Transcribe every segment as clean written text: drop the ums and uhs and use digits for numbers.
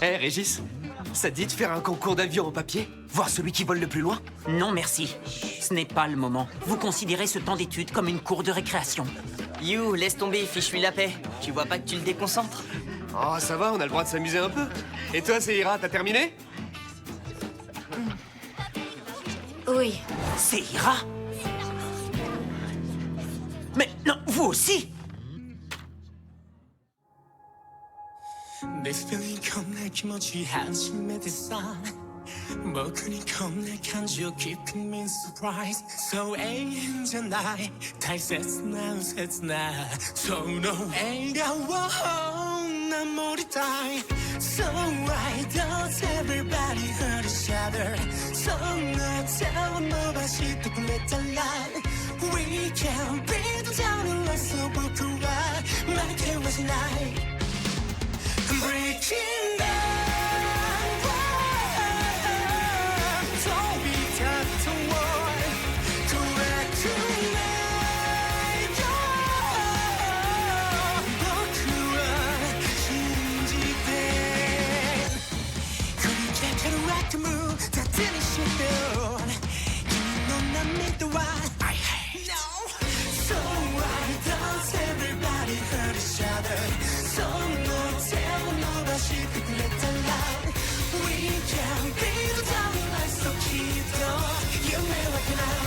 Hé, Régis, ça te dit de faire un concours d'avion en papier? Voir celui qui vole le plus loin? Non, merci. Ce n'est pas le moment. Vous considérez ce temps d'étude comme une cour de récréation. You, laisse tomber, fiche-lui la paix. Tu vois pas que tu le déconcentres? Oh, ça va, on a le droit de s'amuser un peu. Et toi, Seira, t'as terminé? Oui. Seira? Mais non, vous aussi? This feeling come 내気持ち 한심해 됐어 먹으니 겁내 간지어 keeping me surprised So ain't 나의 탈세스나 우세스나 서운해가워 난 모르 die So why does everybody hurt each other So not tell nobody to let a lie We can be together let's so broken My care was night Breaking down, don't be tough to war. Correct tonight, 너그와 진지된 그렇게 rock move 다 들으시던 넌난 믿어와. I hate. No. So why does everybody hurt each other? So no tell nobody to let alone. We can be the darling so keep on. You may like now.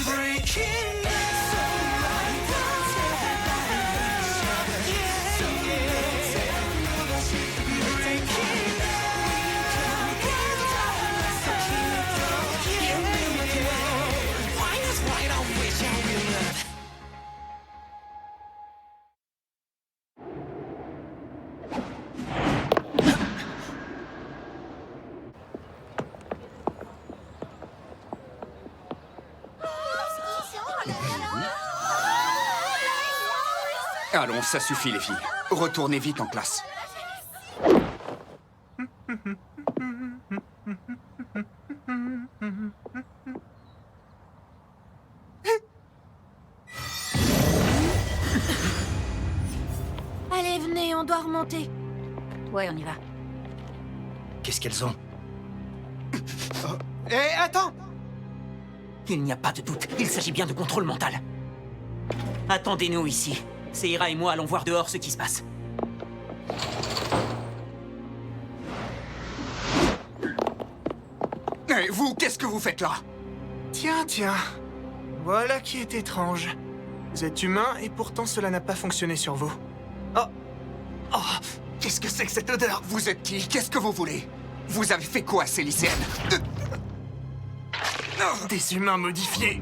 Breaking down. So why does everybody hurt each other? So no tell nobody breaking down. We can be the darling so keep on. You may like now. Why not right on which I will love? Allons, ça suffit les filles. Retournez vite en classe. Allez, venez, on doit remonter. Ouais, on y va. Qu'est-ce qu'elles ont? Hé, attends! Il n'y a pas de doute, il s'agit bien de contrôle mental. Attendez-nous ici. Seira et moi allons voir dehors ce qui se passe. Et vous, qu'est-ce que vous faites là? Tiens, tiens. Voilà qui est étrange. Vous êtes humain et pourtant cela n'a pas fonctionné sur vous. Oh, qu'est-ce que c'est que cette odeur? Vous êtes qui? Qu'est-ce que vous voulez? Vous avez fait quoi, ces lycéennes? Des humains modifiés.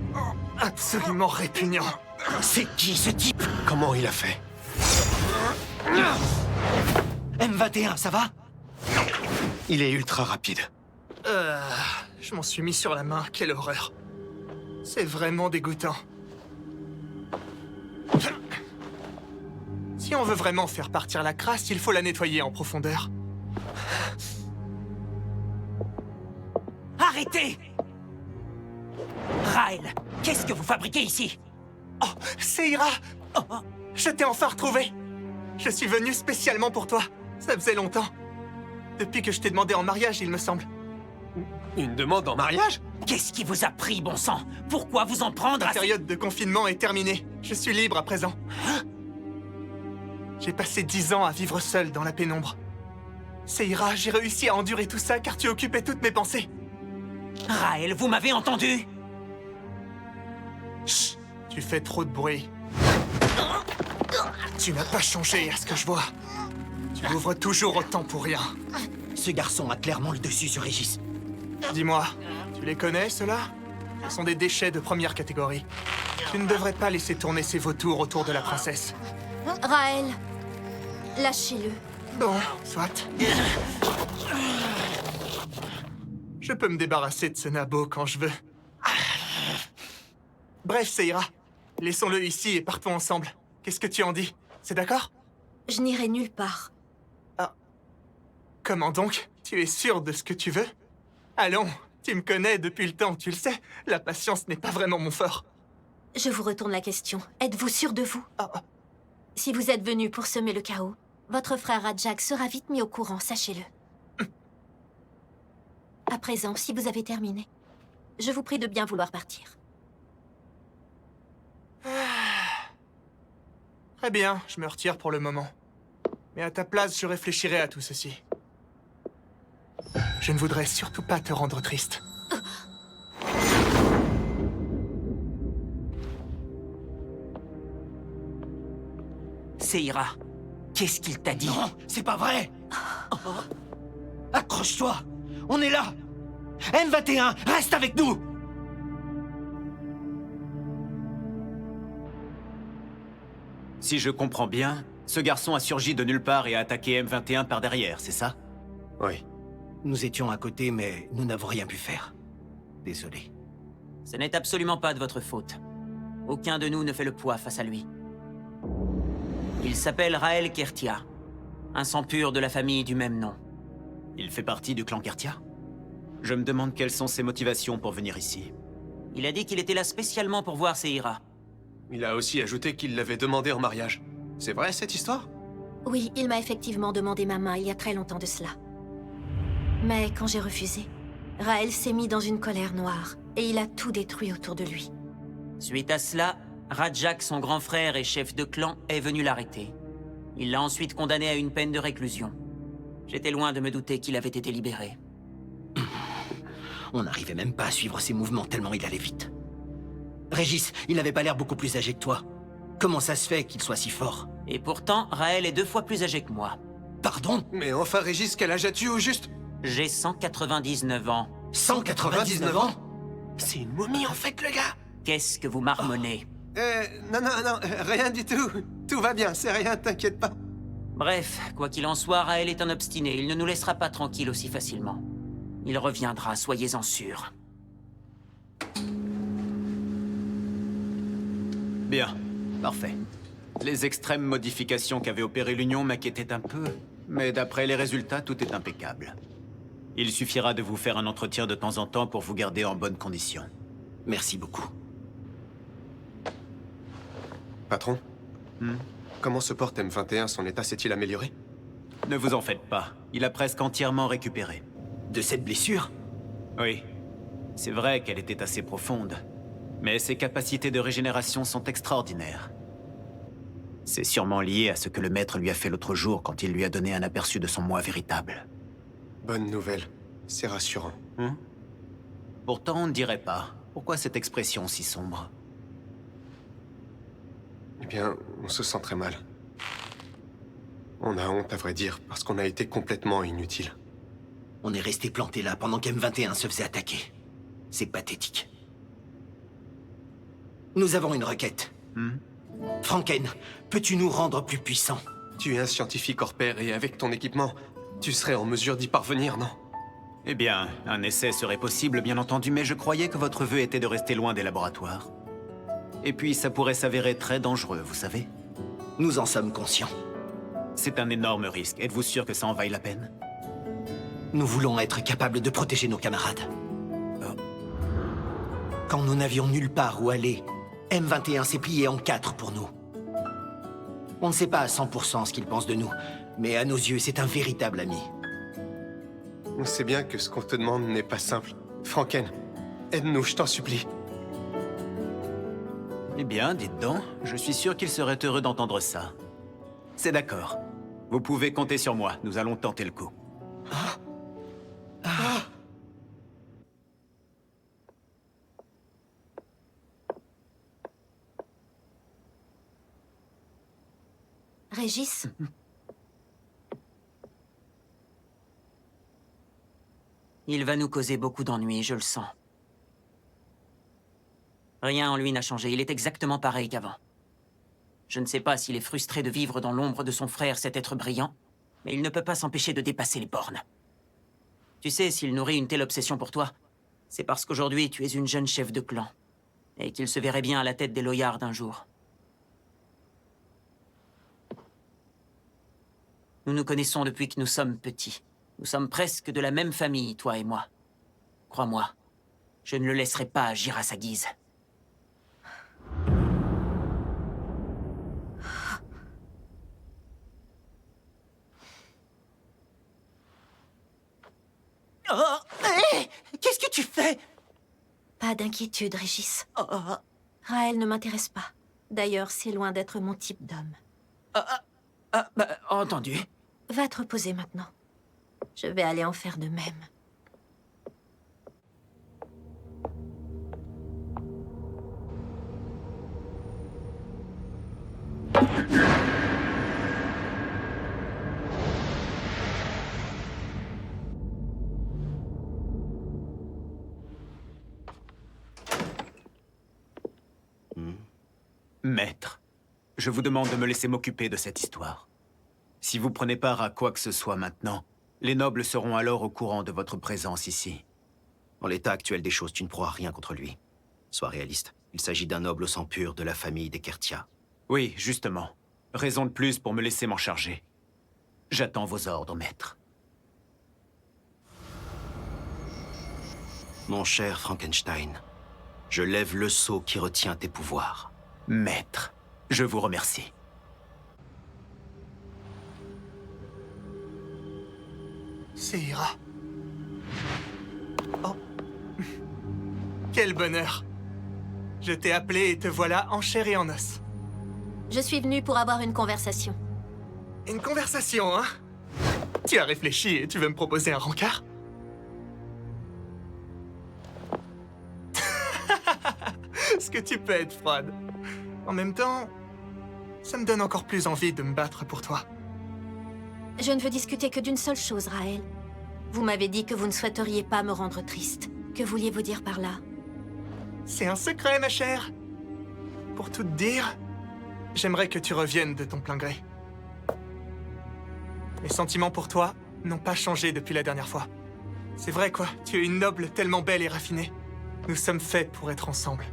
Absolument répugnants. C'est qui ce type? Comment il a fait? M21, ça va? Il est ultra rapide. Je m'en suis mis sur la main, quelle horreur. C'est vraiment dégoûtant. Si on veut vraiment faire partir la crasse, il faut la nettoyer en profondeur. Arrêtez! Raël, qu'est-ce que vous fabriquez ici? Oh, Seira! Je t'ai enfin retrouvé! Je suis venu spécialement pour toi. Ça faisait longtemps. Depuis que je t'ai demandé en mariage, il me semble. Une demande en mariage? Qu'est-ce qui vous a pris, bon sang? Pourquoi vous en prendre La à... période de confinement est terminée. Je suis libre à présent. J'ai passé 10 ans à vivre seul dans la pénombre. Seira, j'ai réussi à endurer tout ça car tu occupais toutes mes pensées. Raël, vous m'avez entendu? Chut, tu fais trop de bruit. Tu n'as pas changé à ce que je vois. Tu ouvres toujours autant pour rien. Ce garçon a clairement le dessus sur Régis. Dis-moi, tu les connais, ceux-là? Ce sont des déchets de première catégorie. Tu ne devrais pas laisser tourner ces vautours autour de la princesse. Raël, lâchez-le. Bon, soit. Je peux me débarrasser de ce nabo quand je veux. Bref, Seira, laissons-le ici et partons ensemble. Qu'est-ce que tu en dis? C'est d'accord? Je n'irai nulle part. Comment donc? Tu es sûr de ce que tu veux? Allons, tu me connais depuis le temps, tu le sais. La patience n'est pas vraiment mon fort. Je vous retourne la question. Êtes-vous sûr de vous? Si vous êtes venu pour semer le chaos, votre frère Rajak sera vite mis au courant, sachez-le. À présent, si vous avez terminé, je vous prie de bien vouloir partir. Très bien, je me retire pour le moment. Mais à ta place, je réfléchirai à tout ceci. Je ne voudrais surtout pas te rendre triste. Seira, qu'est-ce qu'il t'a dit? Non, c'est pas vrai. Accroche-toi. On est là. M21, reste avec nous. Si je comprends bien, ce garçon a surgi de nulle part et a attaqué M21 par derrière, c'est ça? Oui. Nous étions à côté, mais nous n'avons rien pu faire. Désolé. Ce n'est absolument pas de votre faute. Aucun de nous ne fait le poids face à lui. Il s'appelle Raël Kertia, un sang pur de la famille du même nom. Il fait partie du clan Kertia? Je me demande quelles sont ses motivations pour venir ici. Il a dit qu'il était là spécialement pour voir Seira. Il a aussi ajouté qu'il l'avait demandé en mariage. C'est vrai, cette histoire? Oui, il m'a effectivement demandé ma main il y a très longtemps de cela. Mais quand j'ai refusé, Raël s'est mis dans une colère noire et il a tout détruit autour de lui. Suite à cela, Rajak, son grand frère et chef de clan, est venu l'arrêter. Il l'a ensuite condamné à une peine de réclusion. J'étais loin de me douter qu'il avait été libéré. On n'arrivait même pas à suivre ses mouvements tellement il allait vite. Régis, il n'avait pas l'air beaucoup plus âgé que toi. Comment ça se fait qu'il soit si fort? Et pourtant, Raël est 2 fois plus âgé que moi. Pardon? Mais enfin, Régis, quel âge as-tu au juste? J'ai 199 ans. 199 ans? C'est une momie en fait, le gars! Qu'est-ce que vous marmonnez? Non, rien du tout. Tout va bien, c'est rien, t'inquiète pas. Bref, quoi qu'il en soit, Raël est un obstiné. Il ne nous laissera pas tranquilles aussi facilement. Il reviendra, soyez-en sûrs. Bien, parfait. Les extrêmes modifications qu'avait opérées l'Union m'inquiétaient un peu, mais d'après les résultats, tout est impeccable. Il suffira de vous faire un entretien de temps en temps pour vous garder en bonne condition. Merci beaucoup. Patron, comment se porte M21? Son état s'est-il amélioré? Ne vous en faites pas, il a presque entièrement récupéré. De cette blessure? Oui, c'est vrai qu'elle était assez profonde, mais ses capacités de régénération sont extraordinaires. C'est sûrement lié à ce que le maître lui a fait l'autre jour quand il lui a donné un aperçu de son moi véritable. Bonne nouvelle, c'est rassurant. Pourtant, on ne dirait pas. Pourquoi cette expression si sombre? Eh bien, on se sent très mal. On a honte, à vrai dire, parce qu'on a été complètement inutile. On est resté planté là pendant qu'M21 se faisait attaquer. C'est pathétique. Nous avons une requête. Franken, peux-tu nous rendre plus puissants? Tu es un scientifique hors pair et avec ton équipement, tu serais en mesure d'y parvenir, non? Eh bien, un essai serait possible, bien entendu, mais je croyais que votre vœu était de rester loin des laboratoires. Et puis, ça pourrait s'avérer très dangereux, vous savez? Nous en sommes conscients. C'est un énorme risque. Êtes-vous sûr que ça en vaille la peine? Nous voulons être capables de protéger nos camarades. Quand nous n'avions nulle part où aller, M21 s'est plié en 4 pour nous. On ne sait pas à 100% ce qu'il pense de nous, mais à nos yeux, c'est un véritable ami. On sait bien que ce qu'on te demande n'est pas simple. Franken, aide-nous, je t'en supplie. Eh bien, dites donc, je suis sûr qu'il serait heureux d'entendre ça. C'est d'accord. Vous pouvez compter sur moi, nous allons tenter le coup. Régis? Il va nous causer beaucoup d'ennuis, je le sens. Rien en lui n'a changé, il est exactement pareil qu'avant. Je ne sais pas s'il est frustré de vivre dans l'ombre de son frère, cet être brillant, mais il ne peut pas s'empêcher de dépasser les bornes. Tu sais, s'il nourrit une telle obsession pour toi, c'est parce qu'aujourd'hui tu es une jeune chef de clan, et qu'il se verrait bien à la tête des Loyards un jour. Nous nous connaissons depuis que nous sommes petits. Nous sommes presque de la même famille, toi et moi. Crois-moi, je ne le laisserai pas agir à sa guise. Oh, hé! Qu'est-ce que tu fais? Pas d'inquiétude, Régis. Raël ne m'intéresse pas. D'ailleurs, c'est loin d'être mon type d'homme. Entendu. Va te reposer maintenant. Je vais aller en faire de même. Maître, je vous demande de me laisser m'occuper de cette histoire. Si vous prenez part à quoi que ce soit maintenant, les nobles seront alors au courant de votre présence ici. En l'état actuel des choses, tu ne pourras rien contre lui. Sois réaliste. Il s'agit d'un noble au sang pur de la famille des Kertia. Oui, justement. Raison de plus pour me laisser m'en charger. J'attends vos ordres, maître. Mon cher Frankenstein, je lève le sceau qui retient tes pouvoirs. Maître, je vous remercie. Seira. Oh. Quel bonheur. Je t'ai appelé et te voilà en chair et en os. Je suis venue pour avoir une conversation. Une conversation, hein? Tu as réfléchi et tu veux me proposer un rencard? Est-ce que tu peux être froide? En même temps, ça me donne encore plus envie de me battre pour toi. Je ne veux discuter que d'une seule chose, Raël. Vous m'avez dit que vous ne souhaiteriez pas me rendre triste. Que vouliez-vous dire par là? C'est un secret, ma chère. Pour tout te dire, j'aimerais que tu reviennes de ton plein gré. Mes sentiments pour toi n'ont pas changé depuis la dernière fois. C'est vrai, quoi. Tu es une noble tellement belle et raffinée. Nous sommes faits pour être ensemble.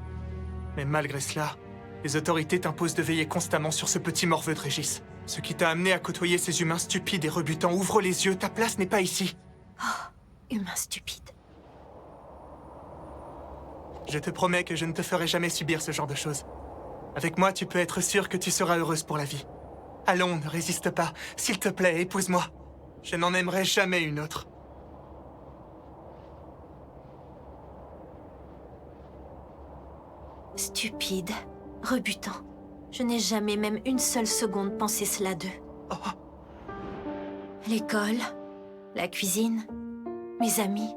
Mais malgré cela, les autorités t'imposent de veiller constamment sur ce petit morveux de Régis. Ce qui t'a amené à côtoyer ces humains stupides et rebutants. Ouvre les yeux, ta place n'est pas ici. Oh, humain stupide. Je te promets que je ne te ferai jamais subir ce genre de choses. Avec moi, tu peux être sûr que tu seras heureuse pour la vie. Allons, ne résiste pas. S'il te plaît, épouse-moi. Je n'en aimerai jamais une autre. Stupide, rebutant. Je n'ai jamais, même une seule seconde, pensé cela d'eux. Oh. L'école, la cuisine, mes amis.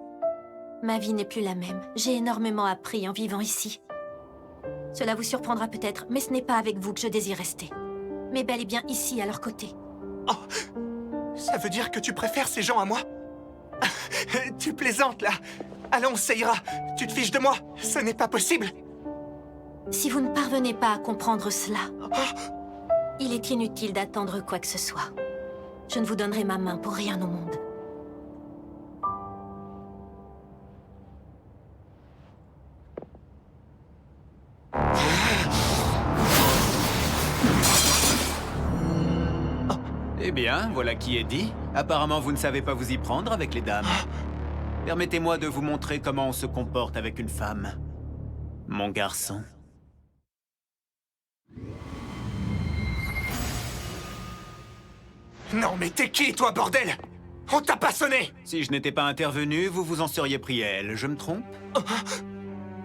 Ma vie n'est plus la même. J'ai énormément appris en vivant ici. Cela vous surprendra peut-être, mais ce n'est pas avec vous que je désire rester. Mais bel et bien ici, à leur côté. Oh. Ça veut dire que tu préfères ces gens à moi? Tu plaisantes, là. Allons, ça ira. Tu te fiches de moi. Ce n'est pas possible. Si vous ne parvenez pas à comprendre cela, il est inutile d'attendre quoi que ce soit. Je ne vous donnerai ma main pour rien au monde. Eh bien, voilà qui est dit. Apparemment, vous ne savez pas vous y prendre avec les dames. Permettez-moi de vous montrer comment on se comporte avec une femme. Mon garçon. Non, mais t'es qui, toi, bordel? On t'a pas sonné! Si je n'étais pas intervenu, vous vous en seriez pris à elle. Je me trompe?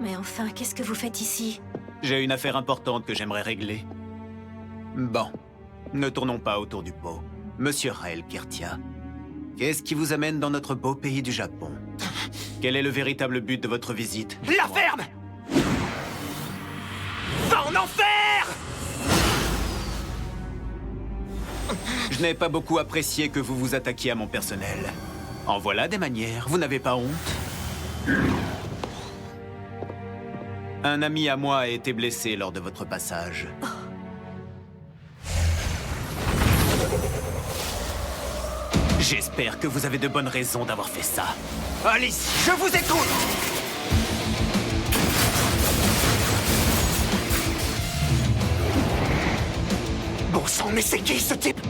Mais enfin, qu'est-ce que vous faites ici? J'ai une affaire importante que j'aimerais régler. Bon, ne tournons pas autour du pot. Monsieur Raël Kertia, qu'est-ce qui vous amène dans notre beau pays du Japon? Quel est le véritable but de votre visite? La ferme! Va en enfer! Je n'ai pas beaucoup apprécié que vous vous attaquiez à mon personnel. En voilà des manières, vous n'avez pas honte? Un ami à moi a été blessé lors de votre passage. J'espère que vous avez de bonnes raisons d'avoir fait ça. Alice, je vous écoute! Bon sang, mais c'est qui, ce type?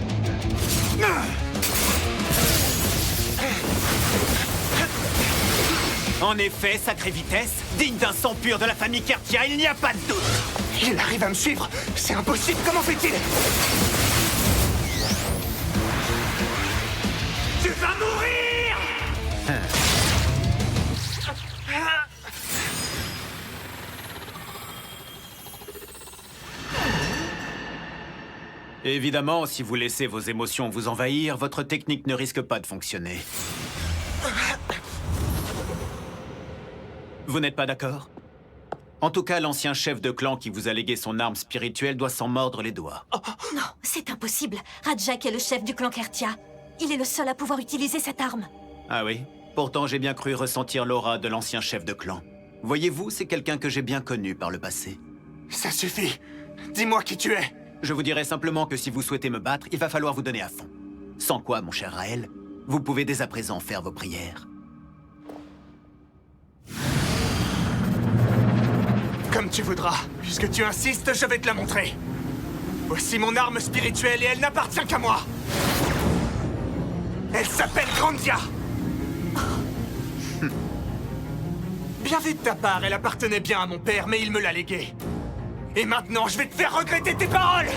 En effet, sacrée vitesse, digne d'un sang pur de la famille Kertia, il n'y a pas de doute. Il arrive à me suivre. C'est impossible, comment fait-il? Tu vas mourir! Évidemment, si vous laissez vos émotions vous envahir, votre technique ne risque pas de fonctionner. Vous n'êtes pas d'accord? En tout cas, l'ancien chef de clan qui vous a légué son arme spirituelle doit s'en mordre les doigts. Non, c'est impossible. Rajak est le chef du clan Kertia. Il est le seul à pouvoir utiliser cette arme. Ah oui? Pourtant, j'ai bien cru ressentir l'aura de l'ancien chef de clan. Voyez-vous, c'est quelqu'un que j'ai bien connu par le passé. Ça suffit. Dis-moi qui tu es. Je vous dirai simplement que si vous souhaitez me battre, il va falloir vous donner à fond. Sans quoi, mon cher Raël, vous pouvez dès à présent faire vos prières. Comme tu voudras. Puisque tu insistes, je vais te la montrer. Voici mon arme spirituelle et elle n'appartient qu'à moi. Elle s'appelle Grandia. Bien vu de ta part, elle appartenait bien à mon père, mais il me l'a léguée. Et maintenant, je vais te faire regretter tes paroles.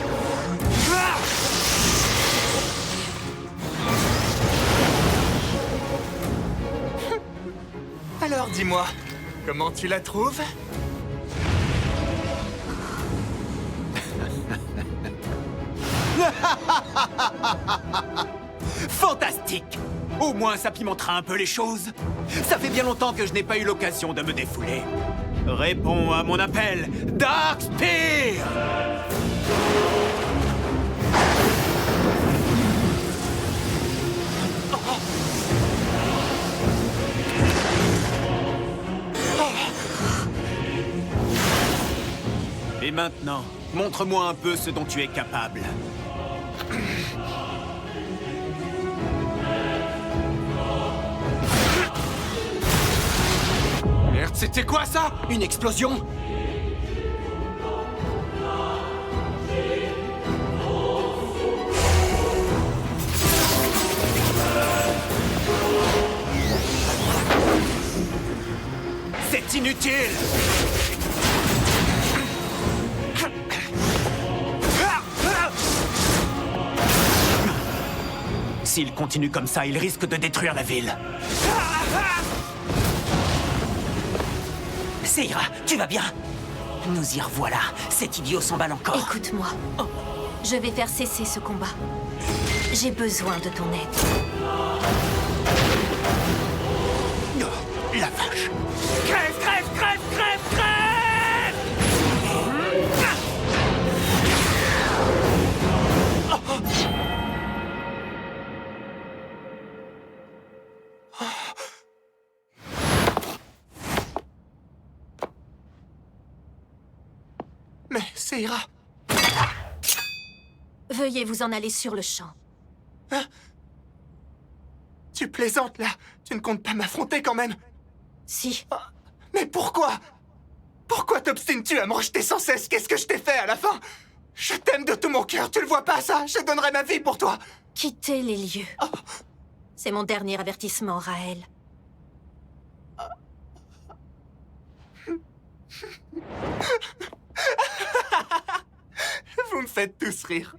Ah! Alors dis-moi, comment tu la trouves? Fantastique! Au moins, ça pimentera un peu les choses. Ça fait bien longtemps que je n'ai pas eu l'occasion de me défouler. Réponds à mon appel, Dark Spear! Et maintenant, montre-moi un peu ce dont tu es capable. Merde, c'était quoi ça? Une explosion? C'est inutile! S'il continue comme ça, il risque de détruire la ville. Seira, tu vas bien? Nous y revoilà. Cet idiot s'emballe encore. Écoute-moi. Je vais faire cesser ce combat. J'ai besoin de ton aide. Oh, la vache! Crève, crève, crève, crève, crève! Mais Seira, Veuillez vous en aller sur le champ. tu plaisantes là? Tu ne comptes pas m'affronter quand même? Si. Mais pourquoi? Pourquoi t'obstines-tu à me rejeter sans cesse? Qu'est-ce que je t'ai fait à la fin? Je t'aime de tout mon cœur, tu le vois pas ça? Je donnerais ma vie pour toi! Quittez les lieux. C'est mon dernier avertissement, Raël. Vous me faites tous rire.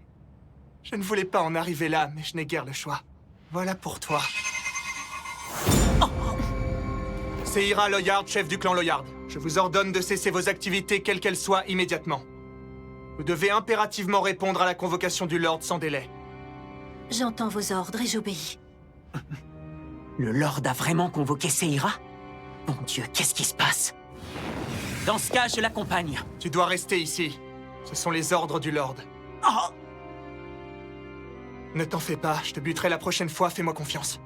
Je ne voulais pas en arriver là, mais je n'ai guère le choix. Voilà pour toi. Seira Loyard, chef du clan Loyard. Je vous ordonne de cesser vos activités, quelles qu'elles soient, immédiatement. Vous devez impérativement répondre à la convocation du Lord sans délai. J'entends vos ordres et j'obéis. Le Lord a vraiment convoqué Seira? Mon Dieu, qu'est-ce qui se passe? Dans ce cas, je l'accompagne. Tu dois rester ici. Ce sont les ordres du Lord. Oh! Ne t'en fais pas, je te buterai la prochaine fois, fais-moi confiance.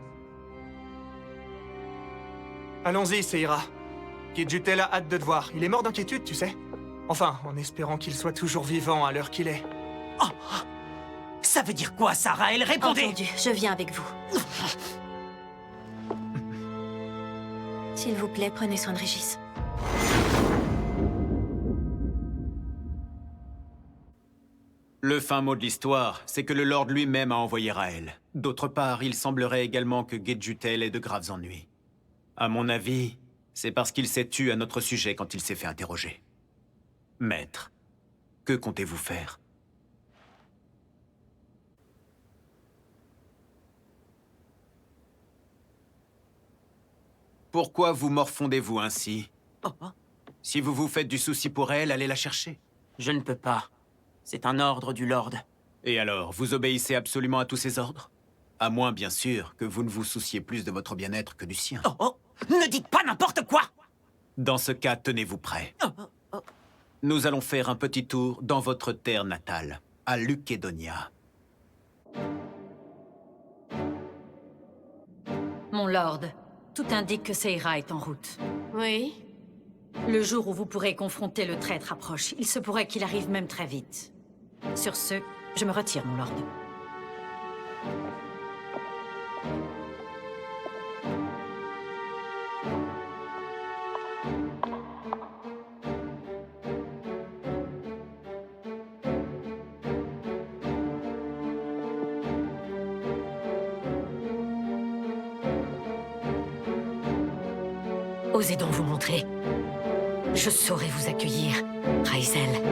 Allons-y, Seira. Kidjutel a hâte de te voir. Il est mort d'inquiétude, tu sais. Enfin, en espérant qu'il soit toujours vivant à l'heure qu'il est. Oh! Ça veut dire quoi, Sarah? Elle répondait! Entendu, je viens avec vous. S'il vous plaît, prenez soin de Régis. Le fin mot de l'histoire, c'est que le Lord lui-même a envoyé Raël. D'autre part, il semblerait également que Gedjutel ait de graves ennuis. À mon avis, c'est parce qu'il s'est tu à notre sujet quand il s'est fait interroger. Maître, que comptez-vous faire? Pourquoi vous morfondez-vous ainsi? Si vous vous faites du souci pour elle, allez la chercher. Je ne peux pas. C'est un ordre du Lord. Et alors, vous obéissez absolument à tous ses ordres? À moins, bien sûr, que vous ne vous souciez plus de votre bien-être que du sien. Oh, oh, ne dites pas n'importe quoi! Dans ce cas, tenez-vous prêts. Nous allons faire un petit tour dans votre terre natale, à Lukédonia. Mon lord, tout indique que Seira est en route. Oui. Le jour où vous pourrez confronter le traître approche. Il se pourrait qu'il arrive même très vite. Sur ce, je me retire, mon lord. Osez donc vous montrer. Je saurai vous accueillir, Raizel.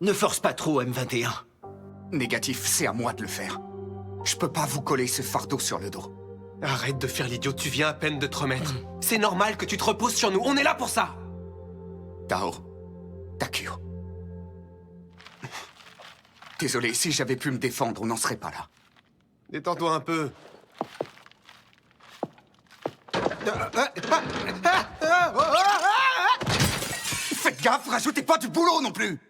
Ne force pas trop, M21. Négatif, c'est à moi de le faire. Je peux pas vous coller ce fardeau sur le dos. Arrête de faire l'idiot, tu viens à peine de te remettre. C'est normal que tu te reposes sur nous, on est là pour ça. Tao, Takeo. Désolé, si j'avais pu me défendre, on n'en serait pas là. Détends-toi un peu. Faites gaffe, rajoutez pas du boulot non plus!